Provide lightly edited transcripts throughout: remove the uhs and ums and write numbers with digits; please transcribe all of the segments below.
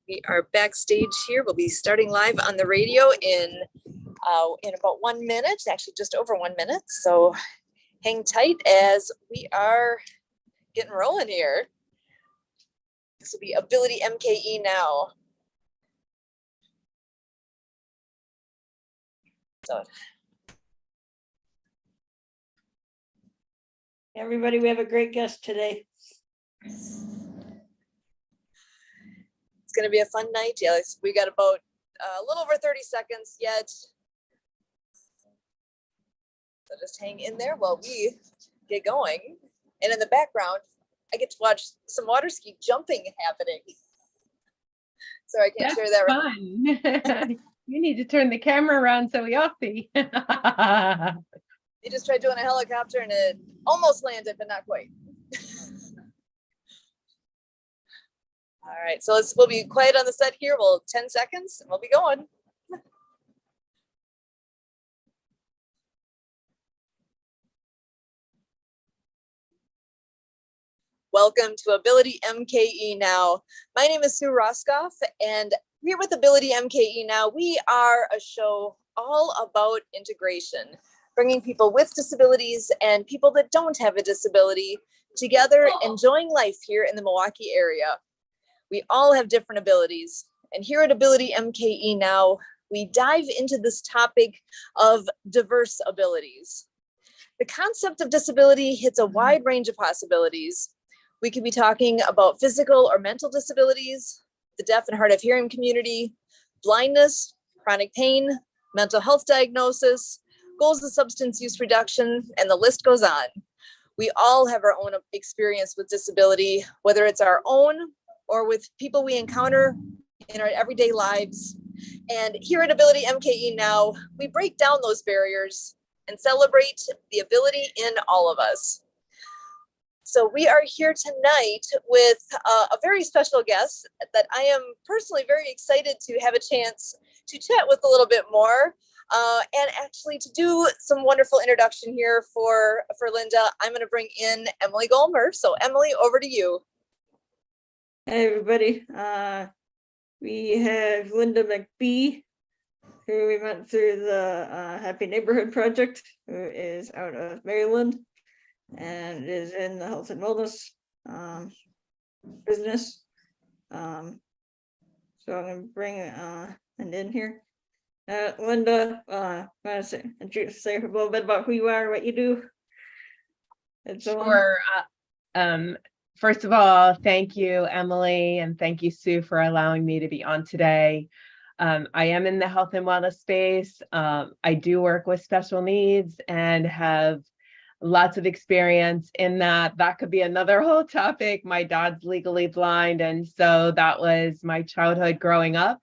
We are backstage here. We'll be starting live on the radio in about 1 minute, actually just over 1 minute. So hang tight as we are getting rolling here. This will be AbilityMKE Now. So everybody, we have a great guest today. it's going to be a fun night. Yeah, we got about a little over 30 seconds yet. So just hang in there while we get going. And in the background, I get to watch some water ski jumping happening. So I can't share that right. Fun. You need to turn the camera around so we all see. They just tried doing a helicopter and it almost landed, but not quite. All right, so we'll be quiet on the set here. We'll 10 seconds and we'll be going. Welcome to AbilityMKE Now. My name is Sue Roskoff, and here with AbilityMKE Now, we are a show all about integration, bringing people with disabilities and people that don't have a disability together, enjoying life here in the Milwaukee area. We all have different abilities, and here at AbilityMKE Now, we dive into this topic of diverse abilities. The concept of disability hits a wide range of possibilities. We could be talking about physical or mental disabilities, the deaf and hard of hearing community, blindness, chronic pain, mental health diagnosis, goals of substance use reduction, and the list goes on. We all have our own experience with disability, whether it's our own or with people we encounter in our everyday lives. And here at AbilityMKE Now, we break down those barriers and celebrate the ability in all of us. So we are here tonight with a very special guest that I am personally very excited to have a chance to chat with a little bit more and actually to do some wonderful introduction here for Linda. I'm going to bring in Emily Golmer. So Emily, over to you. Hey everybody, we have Linda McBee, who we met through the Happy Neighborhood Project, who is out of Maryland and is in the health and wellness business. So I'm going to bring Linda in here. Linda, want to say a little bit about who you are, what you do? Sure. First of all, thank you, Emily, and thank you, Sue, for allowing me to be on today. I am in the health and wellness space. I do work with special needs and have lots of experience in that. That could be another whole topic. My dad's legally blind, and so that was my childhood growing up.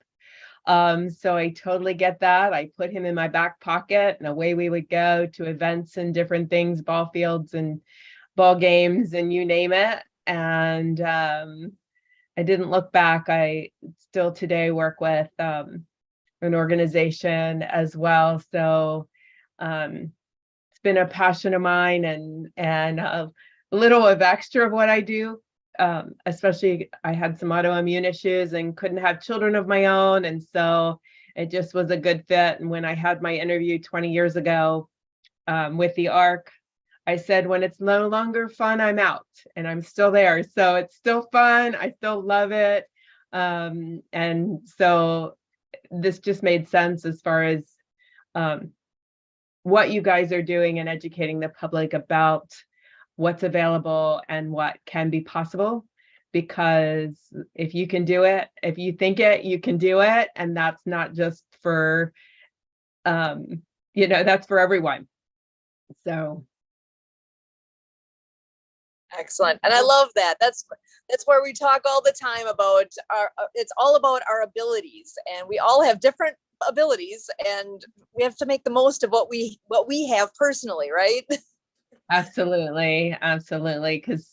So I totally get that. I put him in my back pocket and away we would go to events and different things, ball fields and ball games and you name it. And I didn't look back. I still today work with an organization as well. So it's been a passion of mine and a little of extra of what I do. Especially I had some autoimmune issues and couldn't have children of my own. And so it just was a good fit. And when I had my interview 20 years ago with the ARC, I said, when it's no longer fun, I'm out, and I'm still there. So it's still fun. I still love it. And so this just made sense as far as what you guys are doing and educating the public about what's available and what can be possible. Because if you can do it, if you think it, you can do it. And that's not just for, that's for everyone. So. Excellent. And I love that. That's where we talk all the time about it's all about our abilities, and we all have different abilities and we have to make the most of what we have personally, right? Absolutely. Because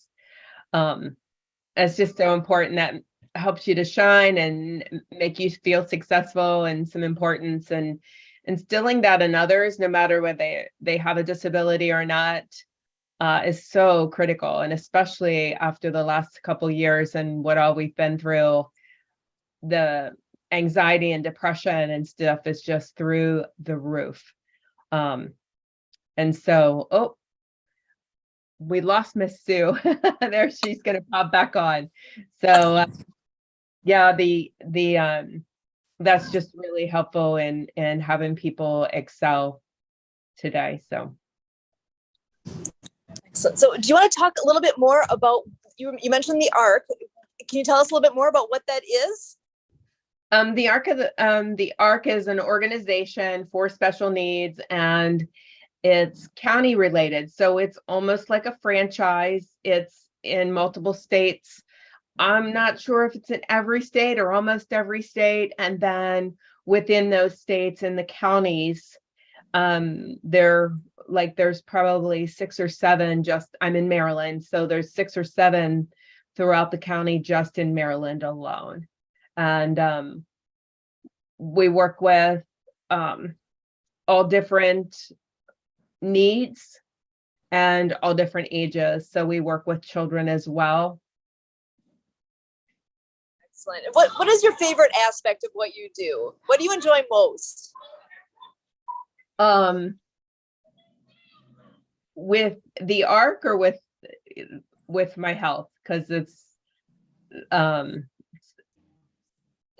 it's just so important. That helps you to shine and make you feel successful and some importance, and instilling that in others, no matter whether they have a disability or not, is so critical. And especially after the last couple years and what all we've been through, the anxiety and depression and stuff is just through the roof. And so, oh, we lost Miss Sue. There, she's going to pop back on. So yeah, that's just really helpful in having people excel today. So so do you want to talk a little bit more about, you mentioned the ARC. Can you tell us a little bit more about what that is? The ARC is an organization for special needs, and it's county related. So it's almost like a franchise. It's in multiple states. I'm not sure if it's in every state or almost every state. And then within those states and the counties, there's probably 6 or 7, I'm in Maryland. So there's 6 or 7 throughout the county, just in Maryland alone. And we work with all different needs and all different ages. So we work with children as well. Excellent. What is your favorite aspect of what you do? What do you enjoy most? With the ARC or with my health? Because it's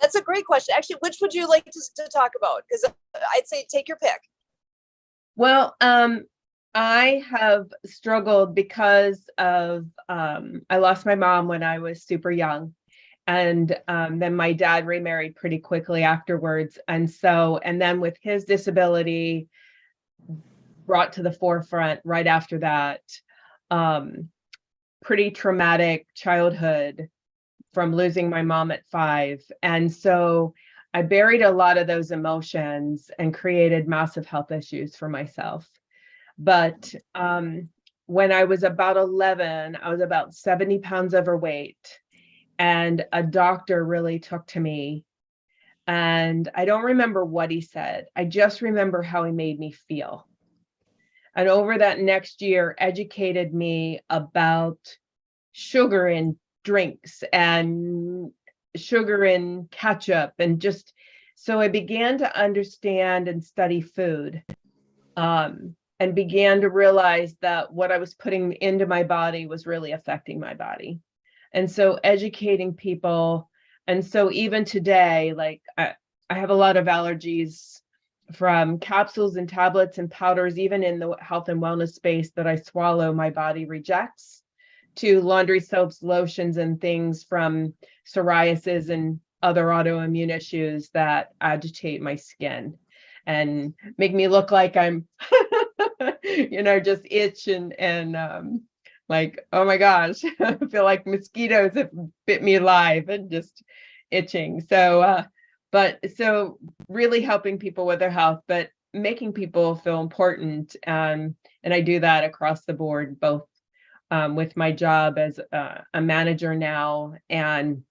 that's a great question. Actually, which would you like to talk about? Because I'd say take your pick. Well, I have struggled because of I lost my mom when I was super young. And then my dad remarried pretty quickly afterwards. And then with his disability brought to the forefront right after that, pretty traumatic childhood from losing my mom at 5. And so I buried a lot of those emotions and created massive health issues for myself. But when I was about 11, I was about 70 pounds overweight. And a doctor really took to me. And I don't remember what he said. I just remember how he made me feel. And over that next year, educated me about sugar in drinks and sugar in ketchup. And just, so I began to understand and study food. And began to realize that what I was putting into my body was really affecting my body. And so educating people. And so even today, like I have a lot of allergies from capsules and tablets and powders, even in the health and wellness space that I swallow, my body rejects, to laundry soaps, lotions, and things from psoriasis and other autoimmune issues that agitate my skin and make me look like I'm, just itch and like, oh my gosh, I feel like mosquitoes have bit me alive and just itching. So, so really helping people with their health, but making people feel important. And I do that across the board, both with my job as a manager now, and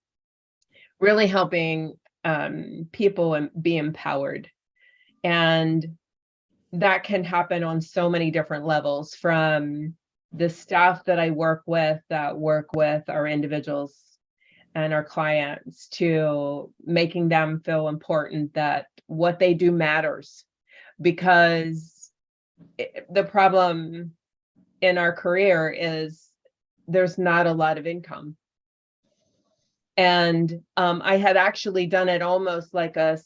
really helping people be empowered. And that can happen on so many different levels, from the staff that I work with that work with our individuals and our clients, to making them feel important, that what they do matters. Because the problem in our career is there's not a lot of income. And I had actually done it almost like a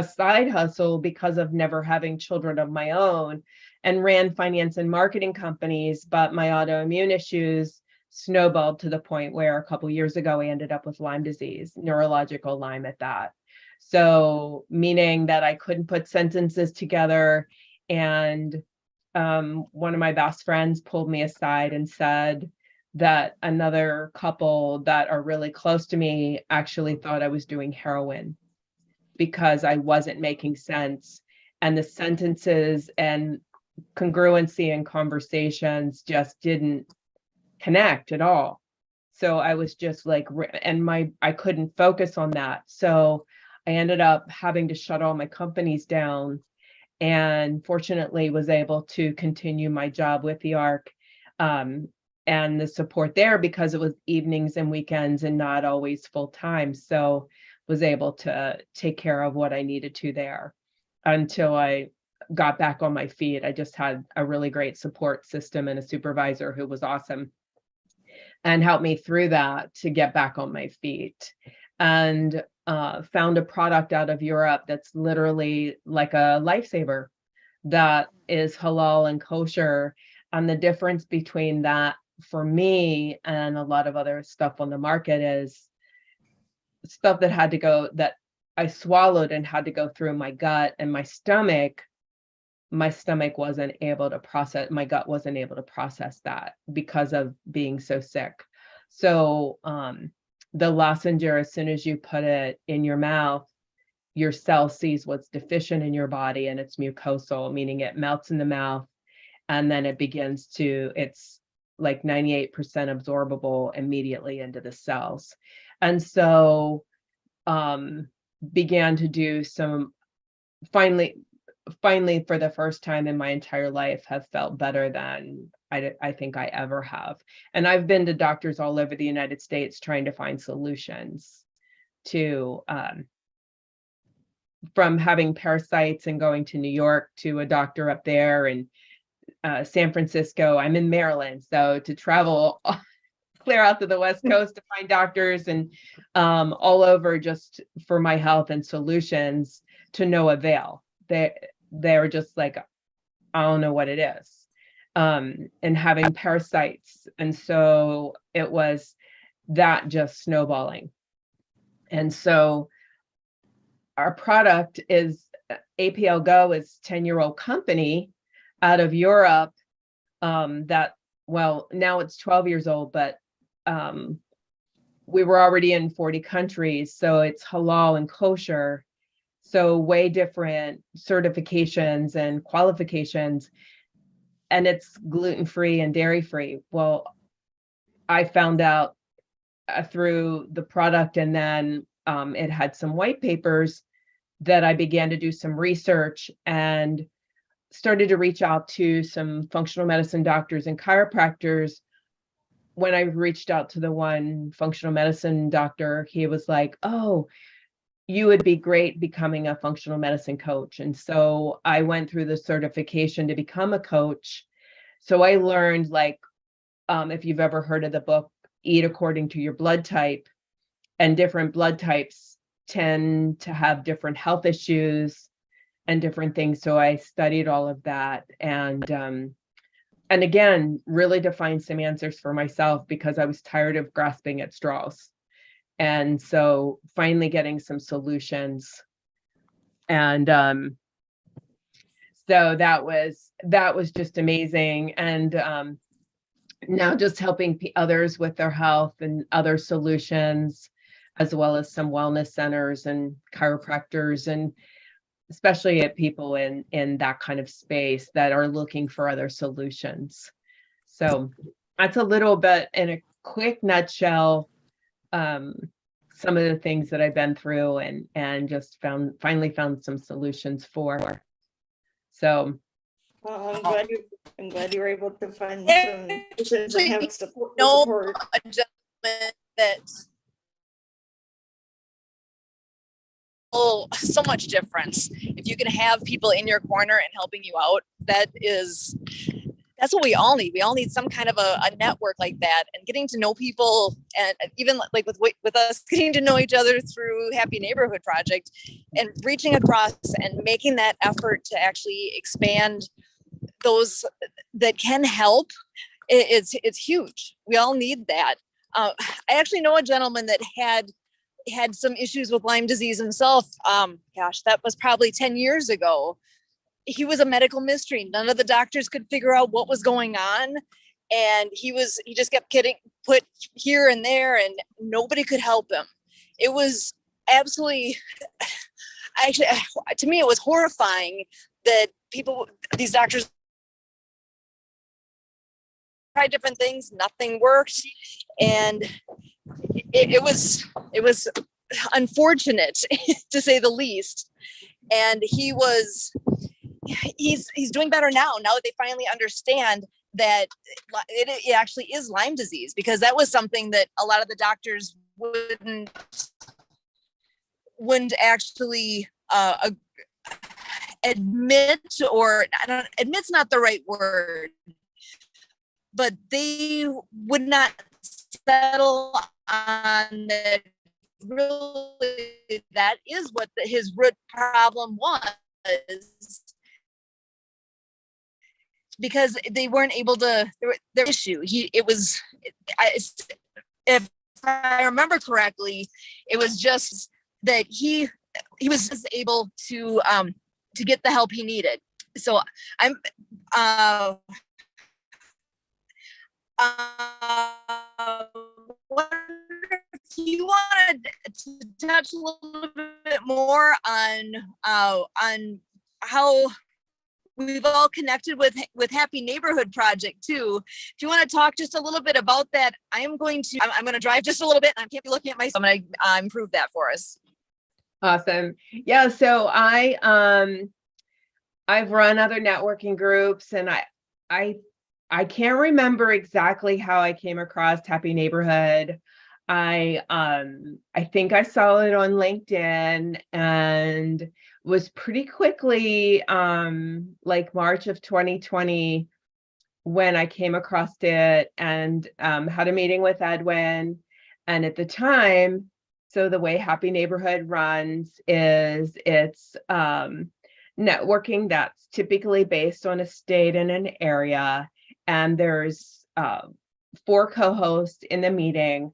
side hustle because of never having children of my own, and ran finance and marketing companies. But my autoimmune issues snowballed to the point where a couple of years ago, I ended up with Lyme disease, neurological Lyme at that. So meaning that I couldn't put sentences together. And one of my best friends pulled me aside and said that another couple that are really close to me actually thought I was doing heroin because I wasn't making sense. And the sentences and congruency in conversations just didn't connect at all. So I was just like, I couldn't focus on that. So I ended up having to shut all my companies down, and fortunately was able to continue my job with the ARC and the support there, because it was evenings and weekends and not always full time. So was able to take care of what I needed to there until I got back on my feet. I just had a really great support system and a supervisor who was awesome and helped me through that to get back on my feet. And found a product out of Europe that's literally like a lifesaver that is halal and kosher. And the difference between that for me and a lot of other stuff on the market is stuff that had to go, that I swallowed and had to go through my gut and my stomach wasn't able to process, my gut wasn't able to process that because of being so sick. So the lozenge, as soon as you put it in your mouth, your cell sees what's deficient in your body, and it's mucosal, meaning it melts in the mouth, and then it's like 98% absorbable immediately into the cells. And so began to do some, finally for the first time in my entire life, have felt better than I think I ever have. And I've been to doctors all over the United States trying to find solutions to from having parasites and going to New York to a doctor up there, and San Francisco. I'm in Maryland, so to travel clear out to the West Coast to find doctors, and all over just for my health and solutions, to no avail. They're just like, I don't know what it is. And having parasites. And so it was that just snowballing. And so our product is APL Go is 10-year-old company out of Europe that, well, now it's 12 years old, but we were already in 40 countries. So it's halal and kosher. So way different certifications and qualifications, and it's gluten-free and dairy-free. Well, I found out through the product, and then it had some white papers that I began to do some research and started to reach out to some functional medicine doctors and chiropractors. When I reached out to the one functional medicine doctor, he was like, "Oh, you would be great becoming a functional medicine coach." And so I went through the certification to become a coach. So I learned, like, if you've ever heard of the book, Eat According to Your Blood Type, and different blood types tend to have different health issues and different things. So I studied all of that, and again, really to find some answers for myself, because I was tired of grasping at straws. And so finally getting some solutions. And so that was just amazing. And now just helping others with their health and other solutions, as well as some wellness centers and chiropractors, and especially at people in that kind of space that are looking for other solutions. So that's a little bit in a quick nutshell, some of the things that I've been through and just finally found some solutions for. So I'm glad you were able to find some solutions and have support. A gentleman that so much difference. If you can have people in your corner and helping you out, that's what we all need. We all need some kind of a network like that, and getting to know people, and even like with us getting to know each other through Happy Neighborhood Project, and reaching across and making that effort to actually expand those that can help. It's huge. We all need that. I actually know a gentleman that had some issues with Lyme disease himself. Gosh, that was probably 10 years ago. He was a medical mystery. None of the doctors could figure out what was going on. And he just kept getting put here and there, and nobody could help him. It was absolutely, actually, to me, it was horrifying that these doctors tried different things, nothing worked. And it was unfortunate to say the least. And he's doing better now that they finally understand that it actually is Lyme disease, because that was something that a lot of the doctors wouldn't actually admit, or I don't, admit's not the right word, but they would not settle on that. Really, that is what his root problem was, because they weren't able to. Their issue. If I remember correctly, it was just that he was just able to get the help he needed. So I'm wonder if you wanted to touch a little bit more on how we've all connected with Happy Neighborhood Project too. If you want to talk just a little bit about that, I'm going to drive just a little bit, and I can't be looking at myself. I'm going to improve that for us. Awesome. Yeah. So I've run other networking groups, and I can't remember exactly how I came across Happy Neighborhood. I think I saw it on LinkedIn, and was pretty quickly like March of 2020 when I came across it, and had a meeting with Edwin. And at the time, so the way Happy Neighborhood runs is it's networking that's typically based on a state and an area. And there's 4 co-hosts in the meeting.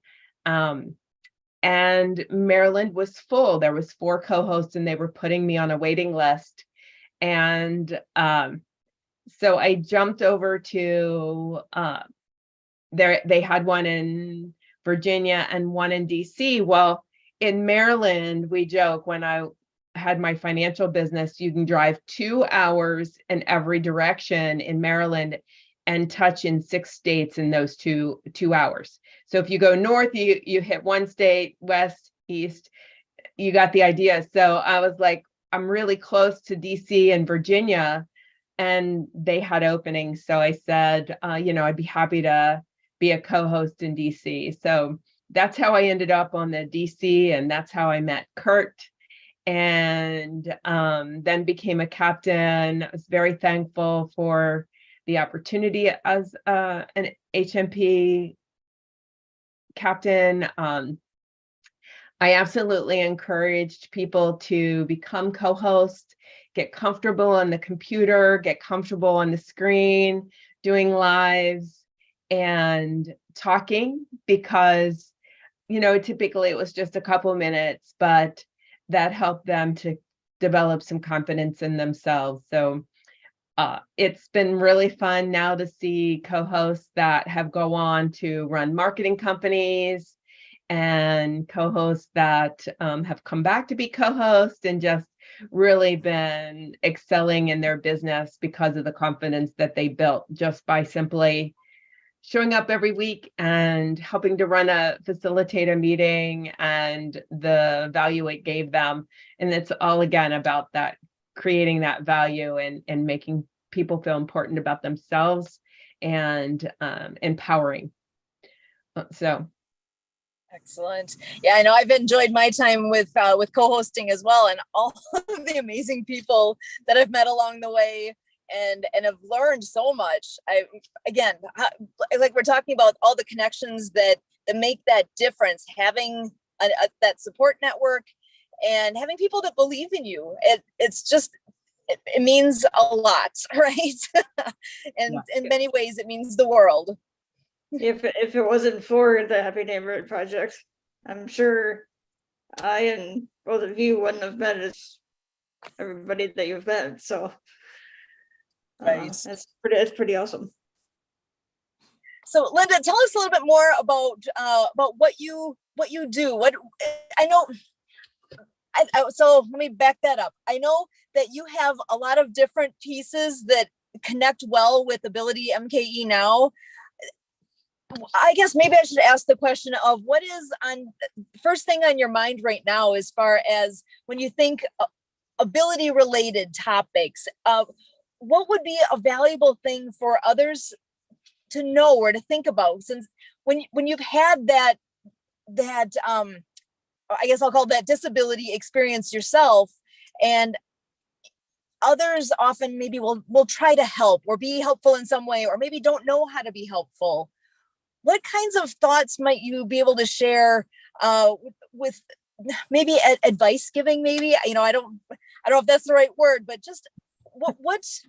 And Maryland was full. There was 4 co-hosts, and they were putting me on a waiting list. And so I jumped over to there. They had one in Virginia and one in DC. Well, in Maryland, we joke, when I had my financial business, you can drive 2 hours in every direction in Maryland and touch in 6 states in those 2 hours. So if you go north, you hit one state, west, east, you got the idea. So I was like, I'm really close to DC and Virginia, and they had openings. So I said, I'd be happy to be a co-host in DC. So that's how I ended up on the DC, and that's how I met Kurt, and then became a captain. I was very thankful for the opportunity as an HMP captain. I absolutely encouraged people to become co-hosts, get comfortable on the computer, get comfortable on the screen, doing lives and talking, because, typically it was just a couple minutes, but that helped them to develop some confidence in themselves. So it's been really fun now to see co-hosts that have go on to run marketing companies, and co-hosts that have come back to be co-hosts and just really been excelling in their business because of the confidence that they built just by simply showing up every week and helping to facilitate a meeting, and the value it gave them. And it's all, again, about that, creating that value and making people feel important about themselves, and empowering. So. Excellent. Yeah, I know I've enjoyed my time with co-hosting as well, and all of the amazing people that I've met along the way, and have learned so much. Like we're talking about all the connections that make that difference, having that support network, and having people that believe in you. It means a lot, right? And yeah, in many ways, it means the world. If it wasn't for the Happy Neighborhood Project, I'm sure I and both of you wouldn't have met as everybody that you've met. So right, it's pretty awesome. So Linda, tell us a little bit more about what you do. What I know. So let me back that up. I know that you have a lot of different pieces that connect well with AbilityMKE Now. I guess maybe I should ask the question of what is first thing on your mind right now, as far as when you think ability related topics. What would be a valuable thing for others to know or to think about, since when you've had that I guess I'll call that disability experience yourself, and others often maybe will try to help or be helpful in some way, or maybe don't know how to be helpful. What kinds of thoughts might you be able to share with maybe advice giving? Maybe, I don't know if that's the right word, but just what's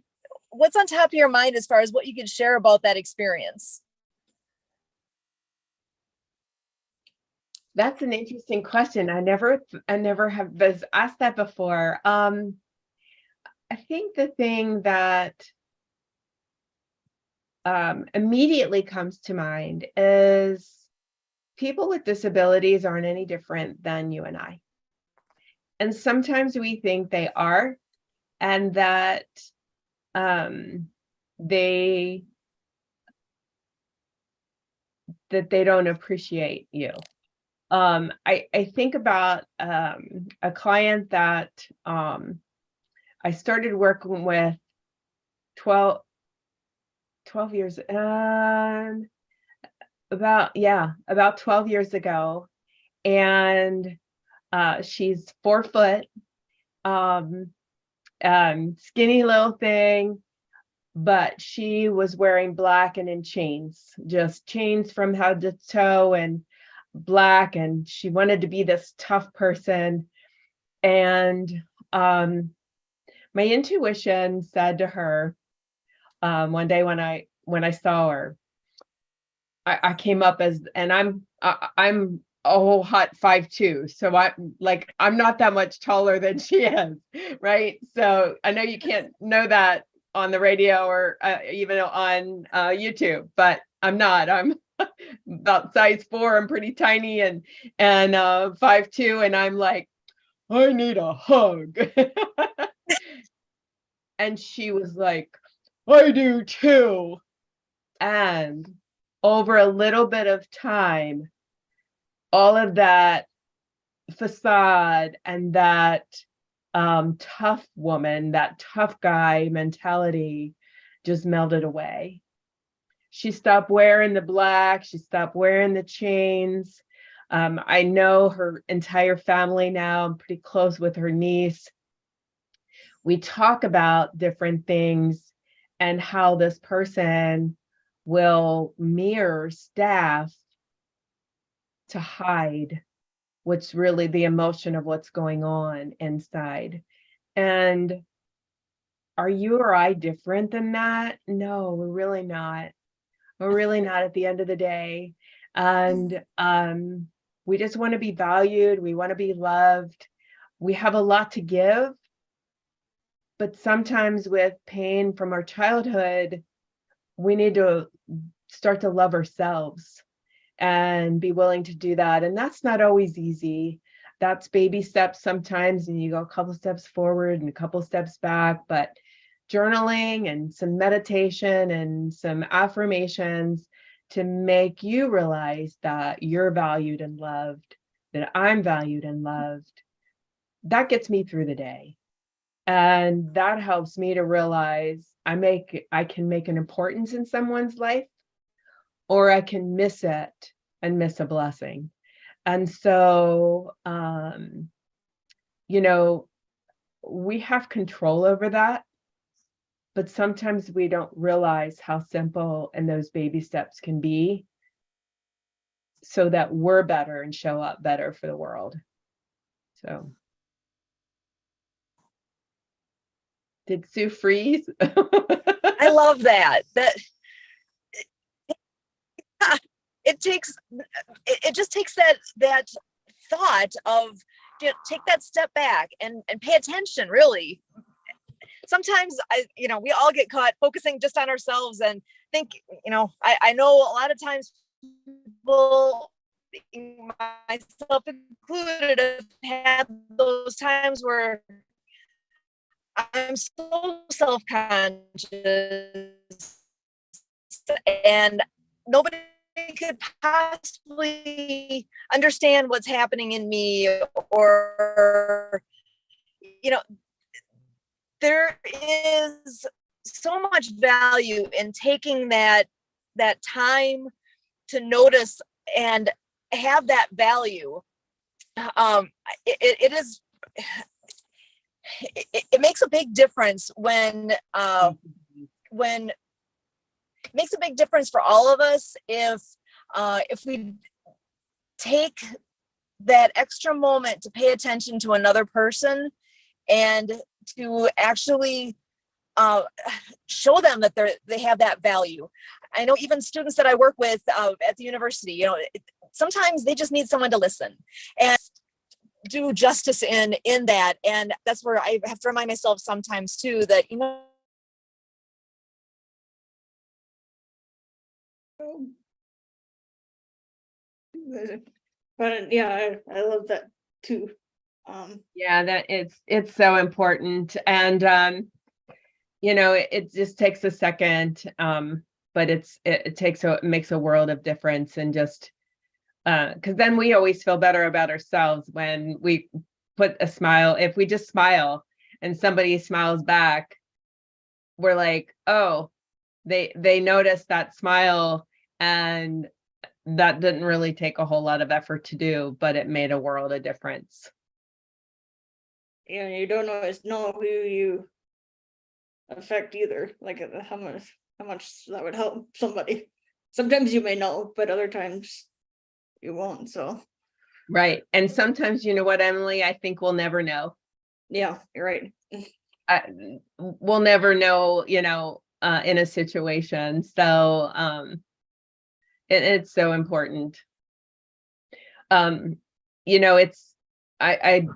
on top of your mind as far as what you can share about that experience? That's an interesting question. I never have was asked that before. I think the thing that immediately comes to mind is people with disabilities aren't any different than you and I. And sometimes we think they are, and that they don't appreciate you. I think about a client that I started working with 12 years, about 12 years ago. And she's 4 foot, skinny little thing, but she was wearing black and in chains, just chains from head to toe and black. And she wanted to be this tough person. And my intuition said to her, one day when I saw her, I came up and I'm a whole hot 5'2", so I'm not that much taller than she is, right? So I know you can't know that on the radio or even on YouTube, but I'm not. I'm about size 4. I'm pretty tiny and 5'2", and I'm like, I need a hug. And she was like, I do too. And over a little bit of time, all of that facade and that tough woman, that tough guy mentality just melted away. She stopped wearing the black. She stopped wearing the chains. I know her entire family now. I'm pretty close with her niece. We talk about different things and how this person will mirror staff to hide what's really the emotion of what's going on inside. And are you or I different than that? No, we're really not. We're really not at the end of the day. And we just want to be valued. We want to be loved. We have a lot to give. But sometimes with pain from our childhood, we need to start to love ourselves and be willing to do that. And that's not always easy. That's baby steps sometimes, and you go a couple steps forward and a couple steps back. But journaling and some meditation and some affirmations to make you realize that you're valued and loved, that I'm valued and loved, that gets me through the day. And that helps me to realize I can make an importance in someone's life, or I can miss it and miss a blessing. And so, we have control over that, but sometimes we don't realize how simple and those baby steps can be so that we're better and show up better for the world. So. Did Sue freeze? I love that. It just takes that thought of, take that step back and pay attention, really. Sometimes we all get caught focusing just on ourselves and think, I know a lot of times people, myself included, have had those times where I'm so self-conscious and nobody could possibly understand what's happening in me, or, there is so much value in taking that time to notice and have that value it is, it makes a big difference when it makes a big difference for all of us if we take that extra moment to pay attention to another person and to actually show them that they have that value. I know even students that I work with at the university, you know, sometimes they just need someone to listen and do justice in that. And that's where I have to remind myself sometimes too, that, you know, But yeah, I love that too. Yeah, that it's so important. And you know, it just takes a second, but it makes a world of difference. And just because then we always feel better about ourselves when we put a smile. If we just smile and somebody smiles back, we're like, oh, they noticed that smile, and that didn't really take a whole lot of effort to do, but it made a world of difference. And you don't always know who you affect either, like how much that would help somebody. Sometimes you may know, but other times you won't. So Right. And sometimes, you know what, Emily, I think we'll never know. yeah, you're right. We'll never know, you know, in a situation. So it's so important. You know, I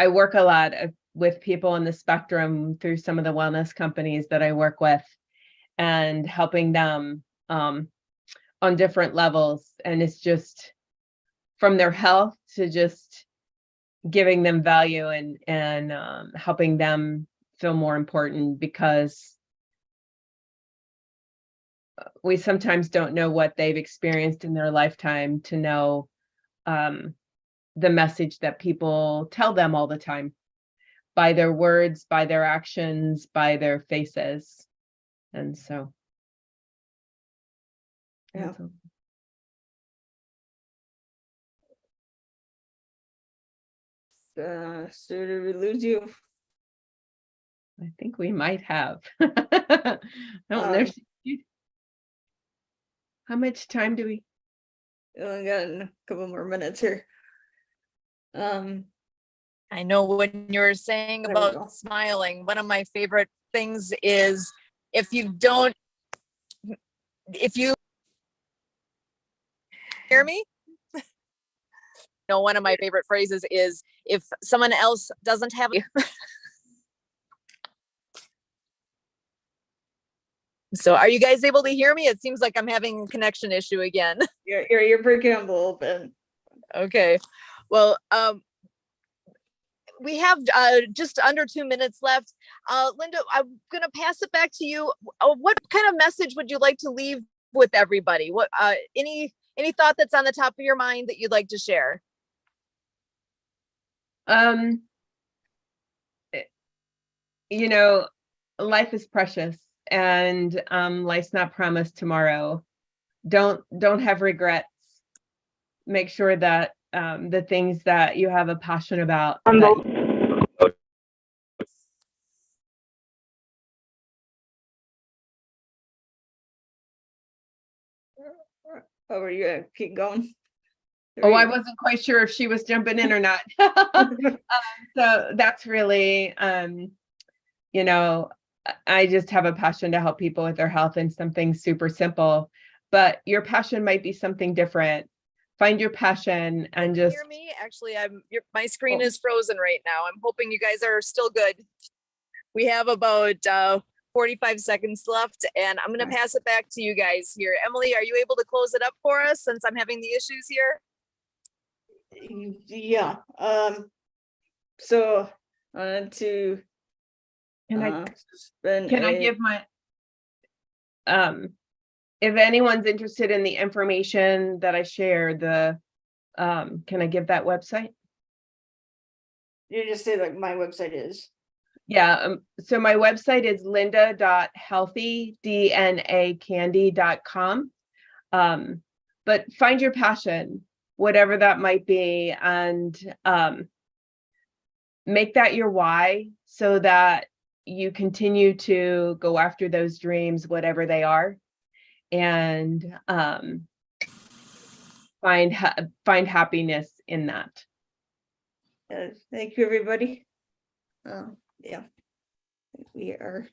work a lot with people on the spectrum through some of the wellness companies that I work with, and helping them on different levels. And it's just from their health to just giving them value and helping them feel more important, because we sometimes don't know what they've experienced in their lifetime to know the message that people tell them all the time, by their words, by their actions, by their faces. And so Yeah. So did we lose you? I think we might have. I don't know. How much time do we? Only got a couple more minutes here. I know when you were saying about smiling, one of my favorite things is if you hear me, no, one of my favorite phrases is, if someone else doesn't have you. So are you guys able to hear me? It seems like I'm having a connection issue again. You're breaking up a little bit. Okay. Well, we have just under 2 minutes left. Linda, I'm going to pass it back to you. What kind of message would you like to leave with everybody? What any thought that's on the top of your mind that you'd like to share? You know, life is precious, and life's not promised tomorrow. Don't have regrets. Make sure that the things that you have a passion about. Oh, are you keep going? Oh, I wasn't quite sure if she was jumping in or not. So that's really, you know, I just have a passion to help people with their health, and something super simple, but your passion might be something different. Find your passion and just hear me. Actually, my screen is frozen right now. I'm hoping you guys are still good. We have about 45 seconds left, and I'm going to pass it back to you guys here. Emily, are you able to close it up for us since I'm having the issues here? Yeah. So to can I give my if anyone's interested in the information that I shared, can I give that website? You just say like my website is. Yeah, so my website is linda.healthydnacandy.com. But find your passion. whatever that might be, and make that your why so that you continue to go after those dreams, whatever they are, and find happiness in that. Thank you, everybody. Yeah, we are